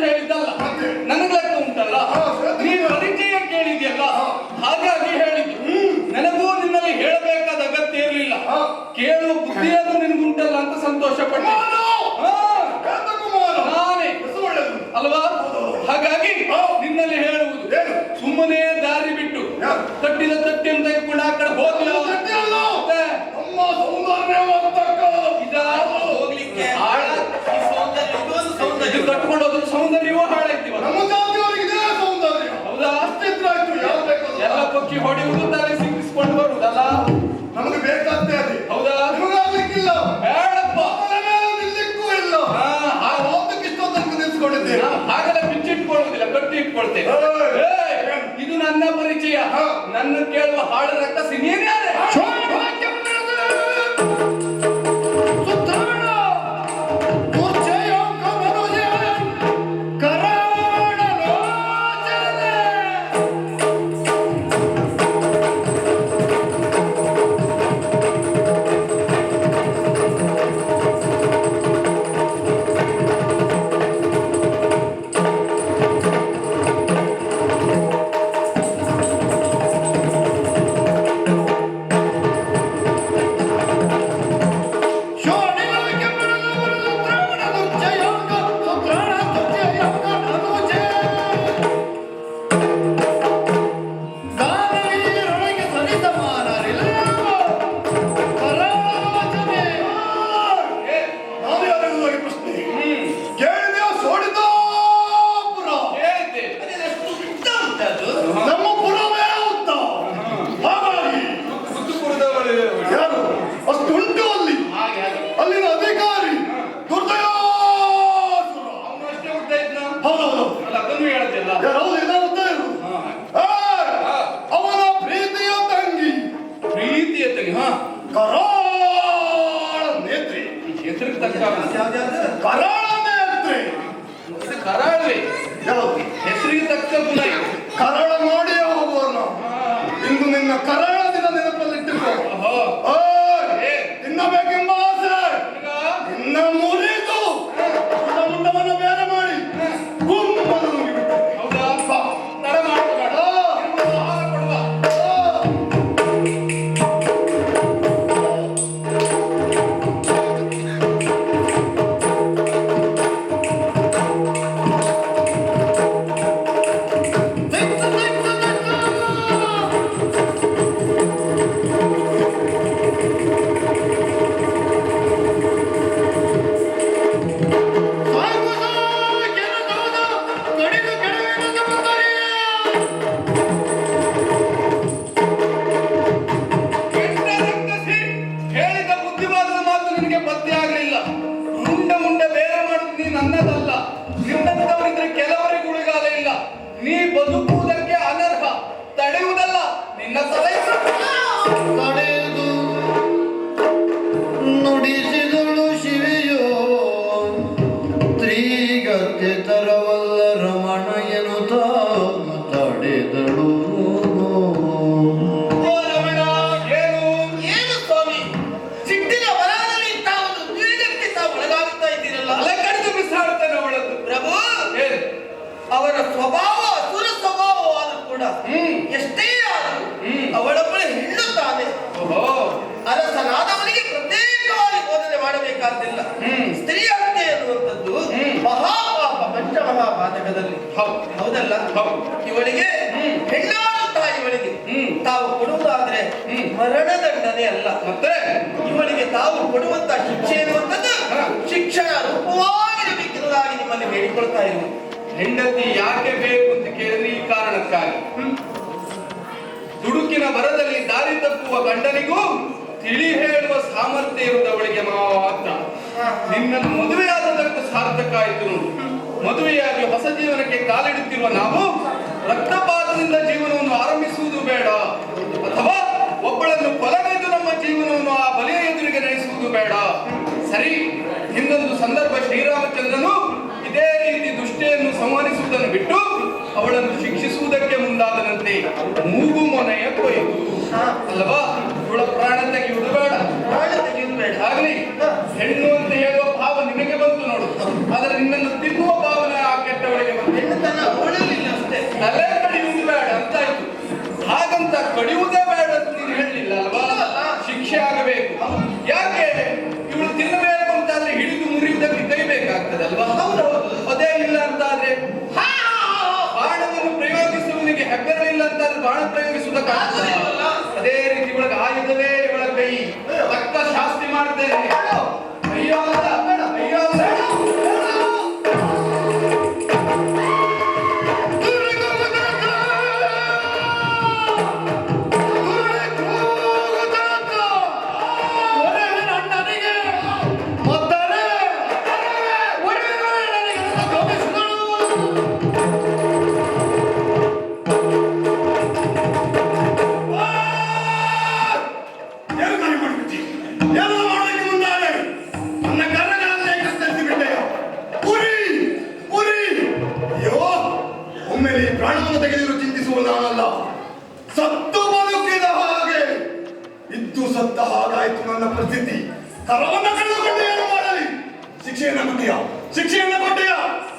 ಹೇಳಿದ್ದಲ್ಲ, ನನಗೆ ಲೆಕ್ಕ ಉಂಟಲ್ಲ. ನೀ ಪರಿಚಯ ಕೇಳಿದ್ಯಲ್ಲ, ಹಾಗಾಗಿ ಹೇಳಿದ್ದು. ನನಗೂ ನಿನ್ನಲ್ಲಿ ಹೇಳಬೇಕಾದ ಅಗತ್ಯ ಇರಲಿಲ್ಲ. ಕೇಳುವ ಬುದ್ಧಿಯಾದ್ರೂ ನಿನಗುಂಟಲ್ಲ ಅಂತ ಸಂತೋಷ ಪಟ್ಟೆ. ನಾನೇ ಅಲ್ವಾ? ಹಾಗಾಗಿ ನಿನ್ನಲ್ಲಿ ಹೇಳುವುದು, ಸುಮ್ಮನೆ ದಾರಿ ಬಿಟ್ಟು ಕಟ್ಟಿದ ತಟ್ಟಿಯನ್ನು ತೆಗೆದುಕೊಂಡು ಆ ಕಡೆ ಹೋಗ್ಲಿಲ್ಲ. ಕಟ್ಕೊಂಡು ಹೋದ್ರೆ ಸೌಂದರ್ಯವೂ ಹಾಳಾಯ್ತೀವ. ಹೌದಾ? ಎಲ್ಲ ಪಕ್ಕಿ ಹೊಡೆಯುವುದು, ತಲೆ ಸಿಕ್ಕಿಸ್ಕೊಂಡು ಬರುವುದಲ್ಲ ನಮಗೆ ಬೇಕಾಗ್ತೇ ಅದೇ. ಹೌದಾ? ನಿಮಗಾಗ್ಲಿಕ್ಕಿಲ್ಲ, ಬೇಡಪ್ಪ, ನಿಲ್ಲಿಕ್ಕೂ ಇಲ್ಲ. ಇಷ್ಟೊಂದು ನಿಲ್ಸ್ಕೊಂಡಿದ್ದೇವೆ. ಹಾಗೆಲ್ಲ ಬಿಚ್ಚಿಟ್ಕೊಳ್ಳುವುದಿಲ್ಲ, ಕಟ್ಟಿ ಇಟ್ಕೊಳ್ತೇವೆ. ಇದು ನನ್ನ ಪರಿಚಯ. ನನ್ನ ಕೇಳುವ ಹಾಳು ರಕ್ತ ಸಿನಿಯನೇ. ಕರಾಳವೇ ಹೆಸರಿಗೆ ತಕ್ಕ ಗುಣ. ಕರಾಳ ಮಾಡಿ ಹೋಗುವಲ್ಲ. ಇಂದು ನಿನ್ನ ಕರಾಳ ದಿನ ನೆನಪಲ್ಲಿಟ್ಟಿರುವ ತಿನ್ನಬೇಕೆಂಬ ಆಸೆ ನಿನ್ನ ಮುರಿದು ಮುಂಡವನ್ನು ಬೇರೆ ಮಾಡಿ ಗುಮ್ಮನ್ನು ನುಂಗಿಬಿಟ್ಟೆ. ಹೌದಾ? ತಡ ಮಾಡಬೇಡ, ಕೊಡುವ. ನೀ ಬದುಕುವುದಕ್ಕೆ ಅನರ್ಹ, ತಡೆಯುವುದಲ್ಲ ನಿನ್ನ ತಲೆ. ತಡೆದು ನುಡಿಸಿದಳು ಶಿವೆಯೋ ತ್ರಿಗತ್ಯ ತರವಲ್ಲ ರಮಣ ಎನ್ನುತ್ತ ತಡೆದಳು. ಏನು ಸ್ವಾಮಿ, ಸಿಟ್ಟಿನ ವಲಯದಲ್ಲಿ ತಾವು ದ್ವೇಗಕ್ಕೆ ತಾವು ಒಳಗಾಗುತ್ತಾ ಇದ್ದೀರಲ್ಲ? ಅಲೆ ಕಡಿದು ಬಿಸಾಡುತ್ತೇನೆ ಅವಳದ್ದು. ಪ್ರಭು, ಅವರ ಸ್ವಭಾವ ಅಸುರ ಸ್ವಭಾವವಾದರೂ ಕೂಡ ಎಷ್ಟೇ ಆದರೂ ಅವಳೊಬ್ಬಳೆ ಹೆಣ್ಣು ತಾನೆ. ಅರಸನಾದವನಿಗೆ ಪ್ರತ್ಯೇಕವಾಗಿ ಬೋಧನೆ ಮಾಡಬೇಕಾದಿಲ್ಲ. ಸ್ತ್ರೀ ಹತ್ಯೆ ಎನ್ನುವಂಥದ್ದು ಮಹಾಪಾಪ, ಪಂಚಮಹಾಪಾತಕದಲ್ಲಿ. ಹೌದಲ್ಲ? ಇವಳಿಗೆ ಹೆಣ್ಣಾಡುತ್ತಾ ಇವಳಿಗೆ ತಾವು ಕೊಡುವುದಾದ್ರೆ ಮರಣದಂಡನೆ ಅಲ್ಲ, ಮತ್ತೆ ಇವಳಿಗೆ ತಾವು ಕೊಡುವಂತಹ ಶಿಕ್ಷೆ ಎನ್ನುವಂಥದ್ದು ಶಿಕ್ಷಣ ರೂಪವಾಗಿರಬೇಕೆನ್ನುವುದಾಗಿ ನಿಮ್ಮಲ್ಲಿ ಬೇಡಿಕೊಳ್ತಾ ಇರುವುದು. ಹೆಂಡತಿ ಯಾಕೆ ಬೇಕು ಅಂತ ಕೇಳಿದ್ರೆ ಈ ಕಾರಣಕ್ಕಾಗಿ. ದುಡುಕಿನ ಬರದಲ್ಲಿ ದಾರಿ ತಪ್ಪುವ ಗಂಡನಿಗೂ ತಿಳಿ ಹೇಳುವ ಸಾಮರ್ಥ್ಯ ಇರುವುದವಳಿಗೆ ಮಾತ್ರ. ನಿನ್ನನ್ನು ಮದುವೆಯಾದದಕ್ಕೂ ಸಾರ್ಥಕ ಆಯಿತು ನೋಡು. ಮದುವೆಯಾಗಿ ಹೊಸ ಜೀವನಕ್ಕೆ ಕಾಲಿಡುತ್ತಿರುವ ನಾವು ರಕ್ತಪಾತದಿಂದ ಜೀವನವನ್ನು ಆರಂಭಿಸುವುದು ಬೇಡ, ಅಥವಾ ಒಬ್ಬಳನ್ನು ಕೊಲಗೈದು ನಮ್ಮ ಜೀವನವನ್ನು ಆ ಬಲಿಯ ಎದುರಿಗೆ ನಡೆಸುವುದು ಬೇಡ. ಸರಿ, ಹಿಂದೊಂದು ಸಂದರ್ಭ ಶ್ರೀರಾಮಚಂದ್ರನು ಇದೇ ರೀತಿ ದುಷ್ಟೆಯನ್ನು ಸಂಹರಿಸುವುದನ್ನು ಬಿಟ್ಟು ಅವಳನ್ನು ಶಿಕ್ಷಿಸುವುದಕ್ಕೆ ಮುಂದಾದನಂತೆ. ಮೂಗು ಮೊನೆಯ ಕೊಯ್ದು ಅಲ್ಲವಾ? ಇವಳ ಪ್ರಾಣ ತೆಗೆಯುವುದು ಬೇಡ, ಆಗಲಿ ಹೆಣ್ಣು ಅಂತ ಹೇಳುವ ಭಾವ ನಿನಗೆ ಬಂತು ನೋಡು, ಆದರೆ ನಿನ್ನನ್ನು ತಿನ್ನುವ ಭಾವನೆ ಆ ಕೆಟ್ಟವಳಿಗೆ ಸೀತೆಯನ್ನು ಗಮನಿಸಿದಳು. ಏನು ಕಾರ್ಯ ಮಾಡ್ಬಿಟ್ಟಿ? ಎಲ್ಲ ಮಾಡೋದಕ್ಕೆ ಮುಂದಾದೆ ನನ್ನ ಕರ್ಣಗಳನ್ನೇ ಕತ್ತರಿಸಿ ಬಿಟ್ಟೆಯ. ಉರಿ ಉರಿ! ಅಯ್ಯೋ, ಒಮ್ಮೆಲೆ ಈ ಪ್ರಾಣವನ್ನು ತೆಗೆದಿರು ಚಿಂತಿಸುವ ನಾನಲ್ಲ, ಸತ್ತು ಬದುಕಿದ ಹಾಗೆ ಇದ್ದು ಸತ್ತ ಹಾಗಾಯ್ತು ನನ್ನ ಪರಿಸ್ಥಿತಿ. ಕರವನ್ನ ಕಳೆದುಕೊಂಡು ಏನು ಮಾಡಲಿ? ಶಿಕ್ಷೆಯನ್ನ ಕೊಟ್ಟಿಯ, ಶಿಕ್ಷೆಯನ್ನ ಕೊಟ್ಟಿಯ.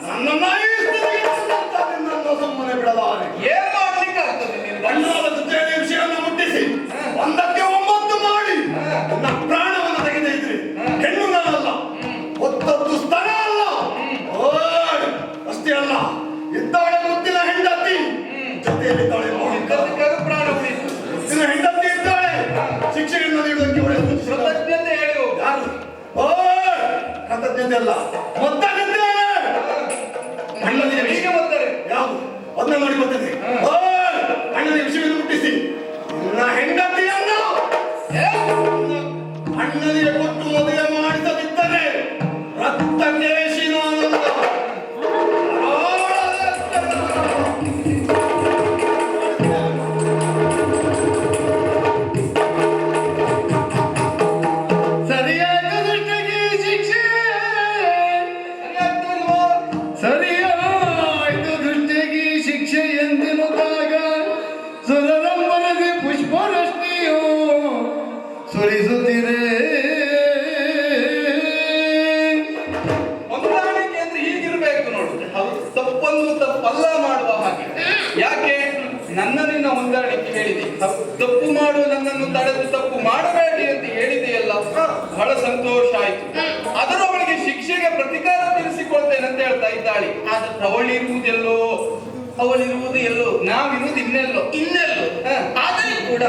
ನನ್ನನ್ನು ಸುಮ್ಮನೆ ಬಿಡಲಾರೆ. ಏನ್ ಮಾಡ್ಲಿಕ್ಕೆ ಆಗ್ತದೆ ನಿನಗೆ? ಬಣ್ಣದ ಜೊತೆಯಲ್ಲಿ ವಿಷಯವನ್ನು ಮುಟ್ಟಿಸಿ 1ಕ್ಕೆ 9 ಮಾಡಿ ನನ್ನ ಪ್ರಾಣವನ್ನು ತೆಗೆದೇ ಇದ್ರಿ ಹೆಣ್ಣು ನಾನಲ್ಲ, ಒತ್ತದ್ದು ಸ್ತನ ಅಲ್ಲ. ಓಯ್, ಅಷ್ಟೇ ಅಲ್ಲ, ಇದ್ದಾಳೆ ಮುದ್ದಿನ ಹೆಂಡತಿ, ಜೊತೆಯಲ್ಲಿದ್ದಾಳೆ ಸಿಕ್ಕದ್ದಕ್ಕಾಗ ಪ್ರಾಣ ಉಳಿತು. ಮುದ್ದಿನ ಹೆಂಡತಿ ಇದ್ದಾಳೆ. ಶಿಕ್ಷೆಯನ್ನು ನೀಡುವುದಕ್ಕೆ ಒಳ್ಳೆಯದು. ಕೃತಜ್ಞತೆ ಹೇಳಿ ಹೋಗು. ಯಾರು? ಓಯ್, ಕೃತಜ್ಞತೆ ಅಲ್ಲ, ಮೊತ್ತಗಿದ್ದೇನೆ. ಅಣ್ಣನಿಗೆ ಹೀಗೆ ಬರ್ತಾರೆ. ಯಾವುದು ಅದನ್ನ ನೋಡಿ ಬರ್ತದೆ. ಓಯ್, ಅಣ್ಣನಿಗೆ ವಿಷಯವನ್ನು ಮುಟ್ಟಿಸಿ ನನ್ನ ಹೆಂಡತಿಯನ್ನು ಅಣ್ಣನಿಗೆ ಕೊಟ್ಟು ಮದುವೆ ಮಾಡಿಸದಿದ್ದರೆ ರಕ್ತಕೇಶಿ ನಾನಲ್ಲ. ಸರಿಯಾದ ದೃಷ್ಟಿಗೆ ಶಿಕ್ಷೆ, ಸರಿಯಾಯ್ತು ದೃಷ್ಟಿಗೆ ಶಿಕ್ಷೆ ಎಂದೆನ್ನುತ್ತಾಗ ಸುರರಂಬರದಿ ಪುಷ್ಪರಶ್ಮಿಯು ಸುರಿಸುತ್ತಿದೆ. ಹೊಂದಾಣಿಕೆ ಅಂದ್ರೆ ಹೀಗಿರ್ಬೇಕು ನೋಡು. ತಪ್ಪನ್ನು ತಪ್ಪಲ್ಲ ಮಾಡುವ ಹಾಗೆ. ಯಾಕೆ ನನ್ನ ನಿನ್ನ ಹೊಂದಾಣಿಕೆ ಹೇಳಿದೆ, ತಪ್ಪು ಮಾಡು, ನನ್ನನ್ನು ತಡೆದು ತಪ್ಪು ಮಾಡಬೇಡಿ ಅಂತ ಹೇಳಿದೆಯಲ್ಲ, ಬಹಳ ಸಂತೋಷ ಆಯ್ತು. ಆದರೂ ಅವಳಿಗೆ ಶಿಕ್ಷೆಗೆ ಪ್ರತಿಕಾರ ತೀರಿಸಿಕೊಳ್ತೇನೆ ಅಂತ ಹೇಳ್ತಾ ಇದ್ದಾಳೆ. ಆದ್ರೆ ಅವಳಿರುವುದೆಲ್ಲೋ, ಅವಳಿರುವುದು ಎಲ್ಲೋ, ನಾವಿರುವುದು ಇನ್ನೆಲ್ಲೋ. ಆದರೂ ಕೂಡ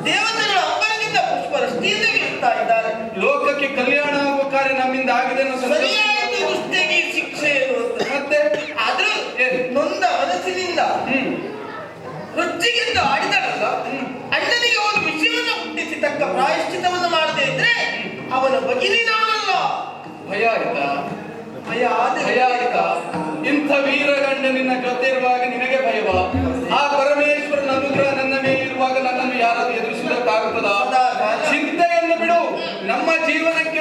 ದೇವತೆಗಳ ಅಂಬರದಿಂದ ಪುಷ್ಪರಷ್ಟಿಯಿಂದ ಇರುತ್ತಾ ಇದ್ದಾರೆ. ಲೋಕಕ್ಕೆ ಕಲ್ಯಾಣ ಆಗುವ ಕಾರ್ಯ ನಮ್ಮಿಂದ ಆಗಿದೆ ಅನ್ನೋ ಸಂತೋಷ. ಸರಿಯಾದ ದೃಷ್ಟಿಗೆ ಶಿಕ್ಷೆ ಇರುವುದು. ಮತ್ತೆ ಆದ್ರೂ ನೊಂದ ಮನಸ್ಸಿನಿಂದ ರೊಚ್ಚಿಗೆಂದು ಆಡಿದಳಲ್ಲ, ಅಣ್ಣನಿಗೆ ಒಂದು ವಿಷಯವನ್ನು ಹುಟ್ಟಿಸಿ ತಕ್ಕ ಪ್ರಾಯಶ್ಚಿತವನ್ನು ಮಾಡದೇ ಇದ್ರೆ ಅವನ ಭಗಿನಿ ನಾನಲ್ಲ. ಭಯ ಆಯ್ತಾ? ಭಯ ಭಯ ಆಯ್ತಾ? ಇಂಥ ವೀರಗಂಡ ನಿನ್ನ ಜೊತೆ ಇರುವಾಗ ನಿನಗೆ ಭಯವ? ಆ ಪರಮೇಶ್ವರನ ಅನುಗ್ರಹ ನನ್ನ ಮೇಲೆ ಇರುವಾಗ ನನ್ನನ್ನು ಯಾರಾದ್ರೂ ಎದುರಿಸುವುದಕ್ಕಾಗುತ್ತದ? ಚಿಂತೆಯನ್ನು ಬಿಡು. ನಮ್ಮ ಜೀವನಕ್ಕೆ